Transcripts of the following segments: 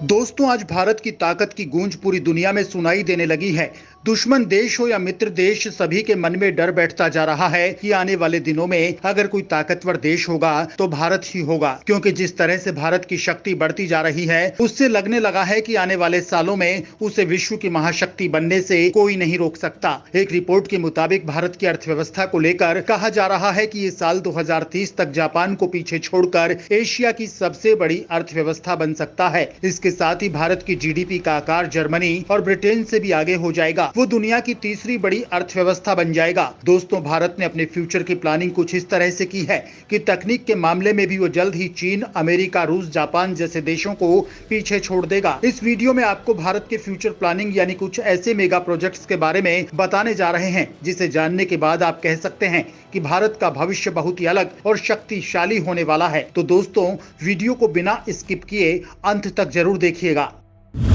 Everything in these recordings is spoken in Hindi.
दोस्तों, आज भारत की ताकत की गूंज पूरी दुनिया में सुनाई देने लगी है। दुश्मन देश हो या मित्र देश, सभी के मन में डर बैठता जा रहा है कि आने वाले दिनों में अगर कोई ताकतवर देश होगा तो भारत ही होगा, क्योंकि जिस तरह से भारत की शक्ति बढ़ती जा रही है उससे लगने लगा है कि आने वाले सालों में उसे विश्व की महाशक्ति बनने से कोई नहीं रोक सकता। एक रिपोर्ट के मुताबिक भारत की अर्थव्यवस्था को लेकर कहा जा रहा है कि ये साल 2030 तक जापान को पीछे छोड़कर एशिया की सबसे बड़ी अर्थव्यवस्था बन सकता है। इसके साथ ही भारत की जीडीपी का आकार जर्मनी और ब्रिटेन से भी आगे हो जाएगा। वो दुनिया की तीसरी बड़ी अर्थव्यवस्था बन जाएगा। दोस्तों, भारत ने अपने फ्यूचर की प्लानिंग कुछ इस तरह से की है कि तकनीक के मामले में भी वो जल्द ही चीन, अमेरिका, रूस, जापान जैसे देशों को पीछे छोड़ देगा। इस वीडियो में आपको भारत के फ्यूचर प्लानिंग यानी कुछ ऐसे मेगा प्रोजेक्ट्स के बारे में बताने जा रहे हैं जिसे जानने के बाद आप कह सकते हैं कि भारत का भविष्य बहुत ही अलग और शक्तिशाली होने वाला है। तो दोस्तों, वीडियो को बिना स्किप किए अंत तक जरूर देखिएगा।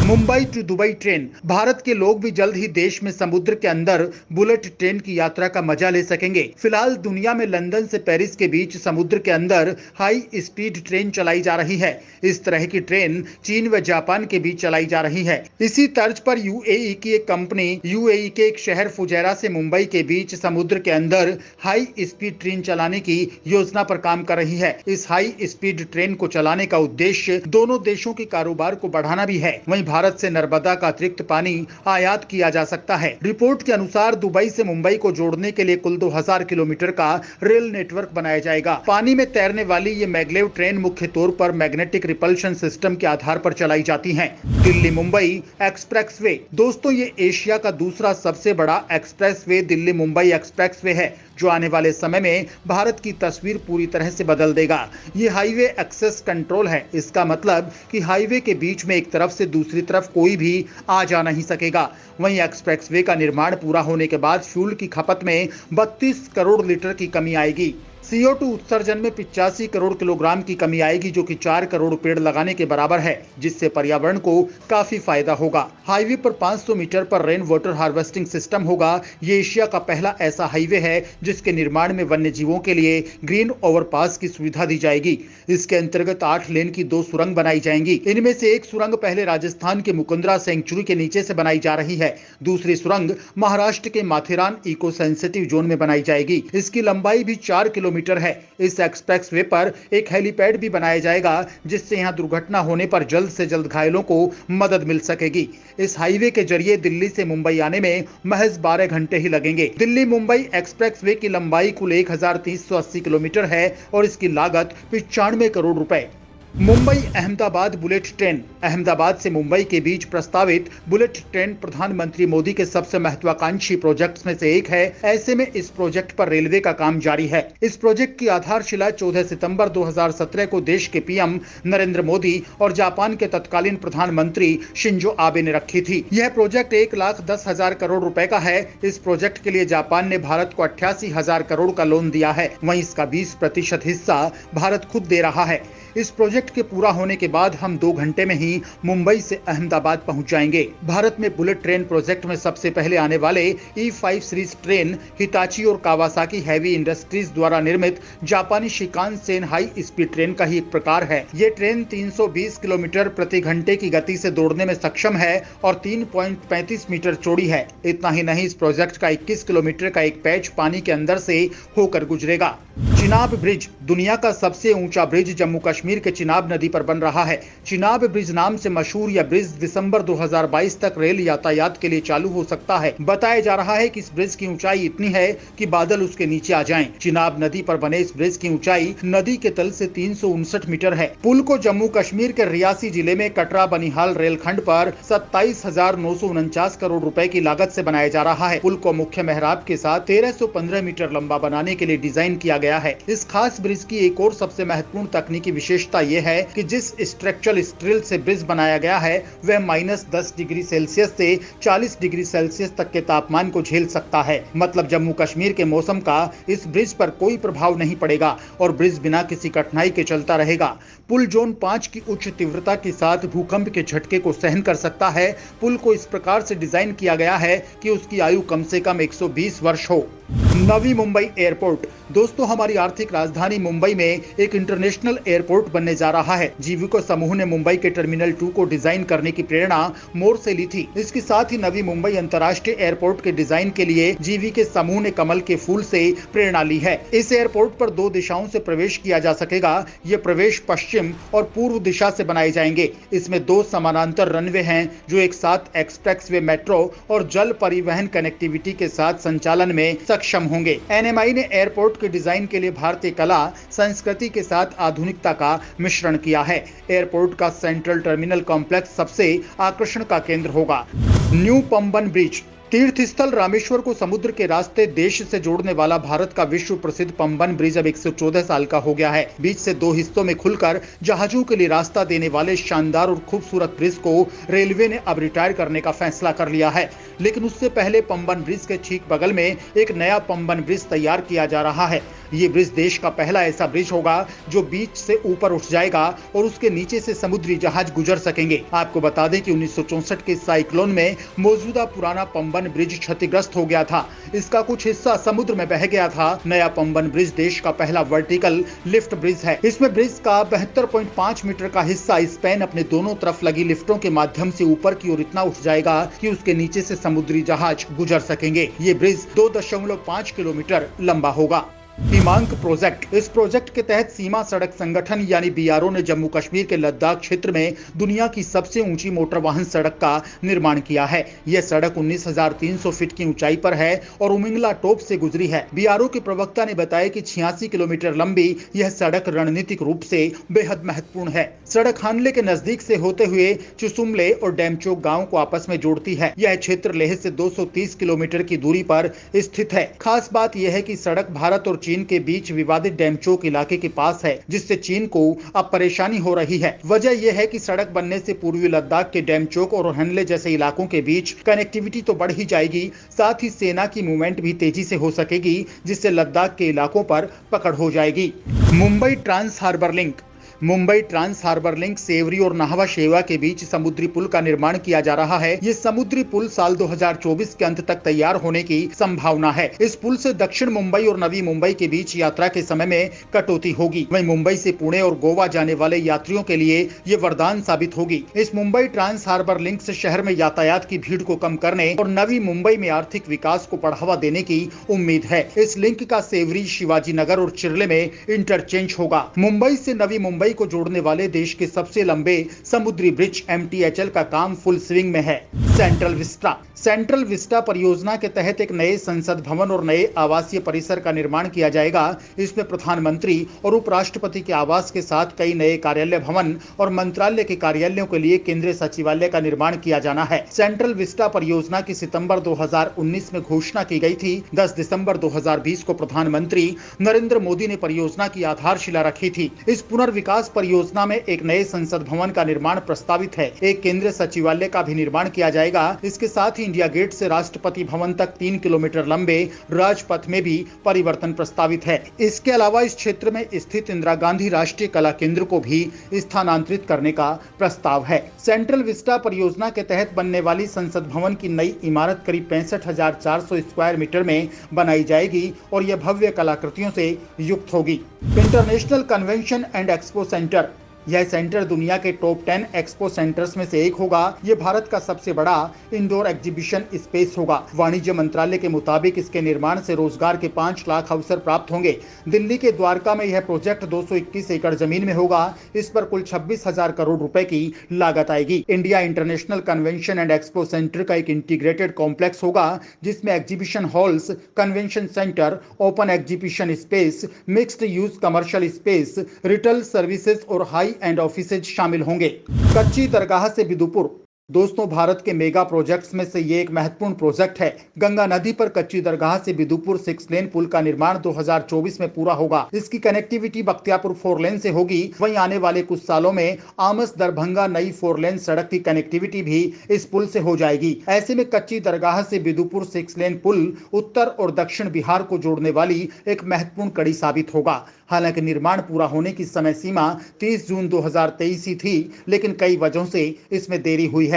Mumbai to Dubai train. Bharat के लोग भी जल्द ही देश में समुद्र के अंदर बुलेट ट्रेन की यात्रा का मजा ले सकेंगे। फिलहाल दुनिया में लंदन से पेरिस के बीच समुद्र के अंदर हाई स्पीड ट्रेन चलाई जा रही है। इस तरह की ट्रेन चीन व जापान के बीच चलाई जा रही है। इसी तर्ज पर यूएई की एक कंपनी यूएई के एक शहर फुजैरा से मुंबई के बीच समुद्र के अंदर हाई स्पीड ट्रेन चलाने की योजना पर काम कर रही है। इस हाई स्पीड ट्रेन को चलाने का उद्देश्य दोनों देशों के कारोबार को बढ़ाना भी है। वहीं भारत से नर्मदा का अतिरिक्त पानी आयात किया जा सकता है। रिपोर्ट के अनुसार दुबई से मुंबई को जोड़ने के लिए कुल 2000 किलोमीटर का रेल नेटवर्क बनाया जाएगा। पानी में तैरने वाली ये मैग्लेव ट्रेन मुख्य तौर पर मैग्नेटिक रिपल्शन सिस्टम के आधार पर चलाई जाती हैं। दिल्ली मुंबई एक्सप्रेसवे। दोस्तों, ये एशिया का दूसरा सबसे बड़ा एक्सप्रेसवे दिल्ली मुंबई एक्सप्रेसवे है, जो आने वाले समय में भारत की तस्वीर पूरी तरह से बदल देगा। ये हाईवे एक्सेस कंट्रोल है। इसका मतलब कि हाईवे के बीच में एक तरफ से दूसरी तरफ कोई भी आ जा नहीं सकेगा। वहीं एक्सप्रेसवे का निर्माण पूरा होने के बाद फ्यूल की खपत में 32 करोड़ लीटर की कमी आएगी। CO2 उत्सर्जन में 85 करोड़ किलोग्राम की कमी आएगी, जो कि 4 करोड़ पेड़ लगाने के बराबर है, जिससे पर्यावरण को काफी फायदा होगा। हाईवे पर 500 मीटर पर रेन वाटर हार्वेस्टिंग सिस्टम होगा। ये एशिया का पहला ऐसा हाईवे है जिसके निर्माण में वन्य जीवों के लिए ग्रीन ओवरपास की सुविधा दी जाएगी। इसके अंतर्गत 8 लेन की 2 सुरंग बनाई जाएंगी। इनमें से एक सुरंग पहले राजस्थान के मुकुंदरा सेंचुरी के नीचे से बनाई जा रही है। दूसरी सुरंग महाराष्ट्र के माथेरान इको सेंसिटिव जोन में बनाई जाएगी। इसकी लंबाई भी 4 किलोमीटर है। इस एक्सप्रेसवे पर एक हेलीपैड भी बनाया जाएगा, जिससे यहां दुर्घटना होने पर जल्द से जल्द घायलों को मदद मिल सकेगी। इस हाईवे के जरिए दिल्ली से मुंबई आने में महज 12 घंटे ही लगेंगे। दिल्ली मुंबई एक्सप्रेसवे की लंबाई कुल 1380 किलोमीटर है और इसकी लागत 95 करोड़ रुपए। Mumbai Ahmedabad bullet train. अहमदाबाद से मुंबई के बीच प्रस्तावित बुलेट ट्रेन प्रधानमंत्री मोदी के सबसे महत्वाकांक्षी प्रोजेक्ट्स में से एक है। ऐसे में इस प्रोजेक्ट पर रेलवे का काम जारी है। इस प्रोजेक्ट की आधारशिला 14 सितंबर 2017 को देश के पीएम नरेंद्र मोदी और जापान के तत्कालीन प्रधानमंत्री शिंजो आबे ने रखी थी। यह प्रोजेक्ट 1,10,000 करोड़ रुपए का है। इस प्रोजेक्ट के लिए जापान ने भारत को 88,000 करोड़ का लोन दिया है। वहीं इसका 20% हिस्सा भारत खुद दे रहा है। इस प्रोजेक्ट के पूरा होने के बाद हम 2 घंटे में ही मुंबई से अहमदाबाद पहुंच जाएंगे। भारत में बुलेट ट्रेन प्रोजेक्ट में सबसे पहले आने वाले E5 सीरीज ट्रेन हिताची और कावासाकी हैवी इंडस्ट्रीज द्वारा निर्मित जापानी शिकानसेन हाई स्पीड ट्रेन का ही एक प्रकार है। ये ट्रेन 320 किलोमीटर प्रति घंटे की गति से दौड़ने में सक्षम है और 3.35 मीटर चौड़ी है। इतना ही नहीं, इस प्रोजेक्ट का 21 किलोमीटर का एक पैच पानी के अंदर से होकर गुजरेगा। चिनाब ब्रिज। दुनिया का सबसे ऊंचा ब्रिज जम्मू कश्मीर के चिनाब नदी पर बन रहा है। चिनाब ब्रिज नाम से मशहूर यह ब्रिज दिसंबर 2022 तक रेल यातायात के लिए चालू हो सकता है। बताया जा रहा है कि इस ब्रिज की ऊंचाई इतनी है कि बादल उसके नीचे आ जाएं। चिनाब नदी पर बने इस ब्रिज की ऊंचाई नदी के तल से 359 मीटर है। पुल को जम्मू कश्मीर के रियासी जिले में कटरा बनिहाल रेलखंड पर 27,949 करोड़ रुपए की लागत से बनाया जा रहा है। पुल को मुख्य मेहराब के साथ 1315 मीटर लंबा बनाने के लिए डिजाइन किया गया है। इस खास ब्रिज की एक और सबसे महत्वपूर्ण तकनीकी विशेषता यह है कि जिस स्ट्रक्चरल स्टील से ब्रिज बनाया गया है वह -10 डिग्री सेल्सियस से 40 डिग्री सेल्सियस तक के तापमान को झेल सकता है। मतलब जम्मू कश्मीर के मौसम का इस ब्रिज पर कोई प्रभाव नहीं पड़ेगा और ब्रिज बिना किसी कठिनाई के चलता रहेगा। पुल जोन 5 की उच्च तीव्रता के साथ भूकंप के झटके को सहन कर सकता है। पुल को इस प्रकार से डिजाइन किया गया है कि उसकी आयु कम से कम 120 वर्ष हो। नवी मुंबई एयरपोर्ट। दोस्तों, हमारी आर्थिक राजधानी मुंबई में एक इंटरनेशनल एयरपोर्ट बनने जा रहा है। जीविको समूह ने मुंबई के टर्मिनल 2 को डिजाइन करने की प्रेरणा मोर से ली थी। इसके साथ ही नवी मुंबई अंतर्राष्ट्रीय एयरपोर्ट के डिजाइन के लिए जीविके समूह ने कमल के फूल से प्रेरणा ली है। इस एयरपोर्ट पर 2 दिशाओं से प्रवेश किया जा सकेगा। ये प्रवेश पश्चिम और पूर्व दिशा से बनाए जाएंगे। इसमें 2 समानांतर रनवे हैं जो एक साथ एक्सप्रेसवे, मेट्रो और जल परिवहन कनेक्टिविटी के साथ संचालन में सक्षम होंगे। एनएमआई ने एयरपोर्ट के डिजाइन के लिए भारतीय कला संस्कृति के साथ आधुनिकता का मिश्रण किया है। एयरपोर्ट का सेंट्रल टर्मिनल कॉम्प्लेक्स सबसे आकर्षण का केंद्र होगा। New Pamban bridge. तीर्थ स्थल रामेश्वर को समुद्र के रास्ते देश से जोड़ने वाला भारत का विश्व प्रसिद्ध पंबन ब्रिज अब 114 साल का हो गया है। बीच से 2 हिस्सों में खुलकर जहाजों के लिए रास्ता देने वाले शानदार और खूबसूरत ब्रिज को रेलवे ने अब रिटायर करने का फैसला कर लिया है। लेकिन उससे पहले पंबन ब्रिज के ठीक बगल में एक नया पंबन ब्रिज तैयार किया जा रहा है। ये ब्रिज देश का पहला ऐसा ब्रिज होगा जो बीच से ऊपर उठ जाएगा और उसके नीचे से समुद्री जहाज गुजर सकेंगे। आपको बता दें कि 1964 के साइक्लोन में मौजूदा पुराना पंबन ब्रिज क्षतिग्रस्त हो गया था। इसका कुछ हिस्सा समुद्र में बह गया था। नया पंबन ब्रिज देश का पहला वर्टिकल लिफ्ट ब्रिज है। इसमें ब्रिज का 72.5 मीटर का हिस्सा स्पैन अपने दोनों तरफ लगी लिफ्टों के माध्यम से ऊपर की ओर इतना उठ जाएगा कि उसके नीचे से समुद्री जहाज गुजर सकेंगे। ये ब्रिज 2.5 किलोमीटर लंबा होगा। सीमांक प्रोजेक्ट। इस प्रोजेक्ट के तहत सीमा सड़क संगठन यानी बीआरओ ने जम्मू कश्मीर के लद्दाख क्षेत्र में दुनिया की सबसे ऊंची मोटर वाहन सड़क का निर्माण किया है। यह सड़क 19,300 फीट की ऊंचाई पर है और उमिंगला टोप से गुजरी है। बीआरओ के प्रवक्ता ने बताया कि 86 किलोमीटर लंबी यह सड़क रणनीतिक रूप से बेहद महत्वपूर्ण है। सड़क हानले के नजदीक से होते हुए चुसुमले और डैमचोक गाँव को आपस में जोड़ती है। यह क्षेत्र लेह से 230 किलोमीटर की दूरी पर स्थित है। खास बात यह है कि सड़क भारत और चीन के बीच विवादित डैमचोक इलाके के पास है, जिससे चीन को अब परेशानी हो रही है। वजह यह है कि सड़क बनने से पूर्वी लद्दाख के डैमचोक और हनले जैसे इलाकों के बीच कनेक्टिविटी तो बढ़ ही जाएगी, साथ ही सेना की मूवमेंट भी तेजी से हो सकेगी, जिससे लद्दाख के इलाकों पर पकड़ हो जाएगी। Mumbai trans harbour link. Mumbai trans harbour link Sewri और नाहवा शेवा के बीच समुद्री पुल का निर्माण किया जा रहा है। ये समुद्री पुल साल 2024 के अंत तक तैयार होने की संभावना है। इस पुल से दक्षिण मुंबई और नवी मुंबई के बीच यात्रा के समय में कटौती होगी। वहीं मुंबई से पुणे और गोवा जाने वाले यात्रियों के लिए ये वरदान साबित होगी। इस मुंबई ट्रांस हार्बर लिंक से शहर में यातायात की भीड़ को कम करने और नवी मुंबई में आर्थिक विकास को बढ़ावा देने की उम्मीद है। इस लिंक का सेवरी, शिवाजी नगर और चिरले में इंटरचेंज होगा। मुंबई से नवी मुंबई को जोड़ने वाले देश के सबसे लंबे समुद्री ब्रिज MTHL का काम फुल स्विंग में है। Central Vista. सेंट्रल विस्टा परियोजना के तहत एक नए संसद भवन और नए आवासीय परिसर का निर्माण किया जाएगा। इसमें प्रधानमंत्री और उपराष्ट्रपति के आवास के साथ कई नए कार्यालय भवन और मंत्रालय के कार्यालयों के लिए केंद्रीय सचिवालय का निर्माण किया जाना है। सेंट्रल विस्टा परियोजना की सितंबर 2019 में घोषणा की गई थी। 10 दिसंबर 2020 को प्रधानमंत्री नरेंद्र मोदी ने परियोजना की आधारशिला रखी थी। इस पुनर्विकास परियोजना में एक नए संसद भवन का निर्माण प्रस्तावित है। एक केंद्रीय सचिवालय का भी निर्माण किया जाएगा। इसके साथ ही इंडिया गेट से राष्ट्रपति भवन तक 3 किलोमीटर लंबे राजपथ में भी परिवर्तन प्रस्तावित है। इसके अलावा इस क्षेत्र में स्थित इंदिरा गांधी राष्ट्रीय कला केंद्र को भी स्थानांतरित करने का प्रस्ताव है। सेंट्रल विस्टा परियोजना के तहत बनने वाली संसद भवन की नई इमारत करीब 65,400 स्क्वायर मीटर में बनाई जाएगी और यह भव्य कलाकृतियों से युक्त होगी। International convention and expo centre. यह सेंटर दुनिया के टॉप 10 एक्सपो सेंटर्स में से एक होगा। यह भारत का सबसे बड़ा इंडोर एग्जीबिशन स्पेस होगा। वाणिज्य मंत्रालय के मुताबिक इसके निर्माण से रोजगार के 5 लाख अवसर प्राप्त होंगे। दिल्ली के द्वारका में यह प्रोजेक्ट 221 एकड़ जमीन में होगा। इस पर कुल 26,000 करोड़ रुपए की लागत आएगी। India international convention and expo centre का एक इंटीग्रेटेड कॉम्प्लेक्स होगा, जिसमें exhibition halls, convention centre, open exhibition space, mixed use commercial space, retail services और हाई एंड ऑफिसेज शामिल होंगे। कच्ची दरगाह से बिदुपुर। दोस्तों, भारत के मेगा प्रोजेक्ट्स में से ये एक महत्वपूर्ण प्रोजेक्ट है। गंगा नदी पर कच्ची दरगाह से बिदुपुर 6 लेन पुल का निर्माण 2024 में पूरा होगा। इसकी कनेक्टिविटी बख्तियारपुर 4 लेन से होगी। वहीं आने वाले कुछ सालों में आमस दरभंगा नई 4 लेन सड़क की कनेक्टिविटी भी इस पुल से हो जाएगी। ऐसे में कच्ची दरगाह से बिदुपुर 6 लेन पुल उत्तर और दक्षिण बिहार को जोड़ने वाली एक महत्वपूर्ण कड़ी साबित होगा। हालांकि निर्माण पूरा होने की समय सीमा 30 जून 2023 ही थी, लेकिन कई वजहों से इसमें देरी हुई है।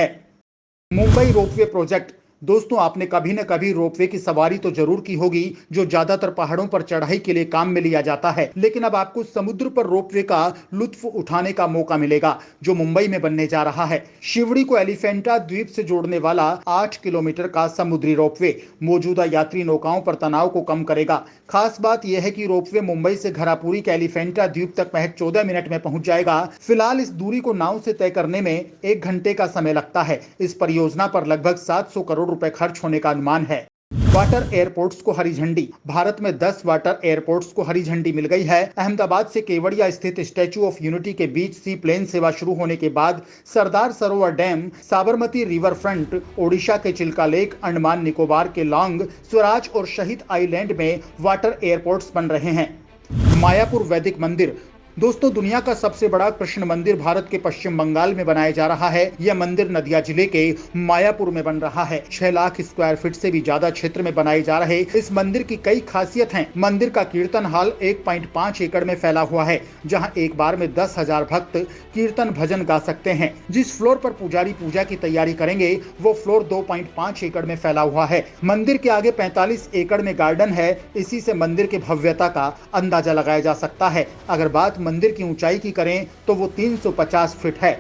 Mumbai ropeway project. दोस्तों, आपने कभी न कभी रोपवे की सवारी तो जरूर की होगी, जो ज्यादातर पहाड़ों पर चढ़ाई के लिए काम में लिया जाता है। लेकिन अब आपको समुद्र पर रोपवे का लुत्फ उठाने का मौका मिलेगा, जो मुंबई में बनने जा रहा है। शिवड़ी को एलिफेंटा द्वीप से जोड़ने वाला 8 किलोमीटर का समुद्री रोपवे मौजूदा यात्री नौकाओं पर तनाव को कम करेगा। खास बात यह है कि रोपवे मुंबई से घरापुरी के एलिफेंटा द्वीप तक महज 14 मिनट में पहुंच जाएगा। फिलहाल इस दूरी को नाव से तय करने में 1 घंटे का समय लगता है। इस परियोजना पर लगभग 700 करोड़ रुपए खर्च होने का अनुमान है। वाटर एयरपोर्ट्स को हरी झंडी। भारत में 10 वाटर एयरपोर्ट्स को हरी झंडी मिल गई है। अहमदाबाद से केवड़िया स्थित स्टैच्यू ऑफ यूनिटी के बीच सी प्लेन सेवा शुरू होने के बाद Sardar Sarovar dam, Sabarmati river front, Odisha के चिल्का लेक, अंडमान निकोबार के लॉन्ग, स्वराज और शहीद आइलैंड में वाटर एयरपोर्ट्स बन रहे हैं। मायापुर वैदिक मंदिर। दोस्तों, दुनिया का सबसे बड़ा कृष्ण मंदिर भारत के पश्चिम बंगाल में बनाया जा रहा है। यह मंदिर नदिया जिले के मायापुर में बन रहा है। 6 लाख स्क्वायर फीट से भी ज्यादा क्षेत्र में बनाए जा रहे इस मंदिर की कई खासियत हैं। मंदिर का कीर्तन हॉल 1.5 एकड़ में फैला हुआ है, जहां एक बार में 10,000 भक्त कीर्तन भजन गा सकते हैं। जिस फ्लोर पर पुजारी पूजा की तैयारी करेंगे, वो फ्लोर 2.5 एकड़ में फैला हुआ है। मंदिर के आगे 45 एकड़ में गार्डन है। इसी से मंदिर की भव्यता का अंदाजा लगाया जा सकता है। अगर बात मंदिर की ऊंचाई की करें तो वो 350 फीट है।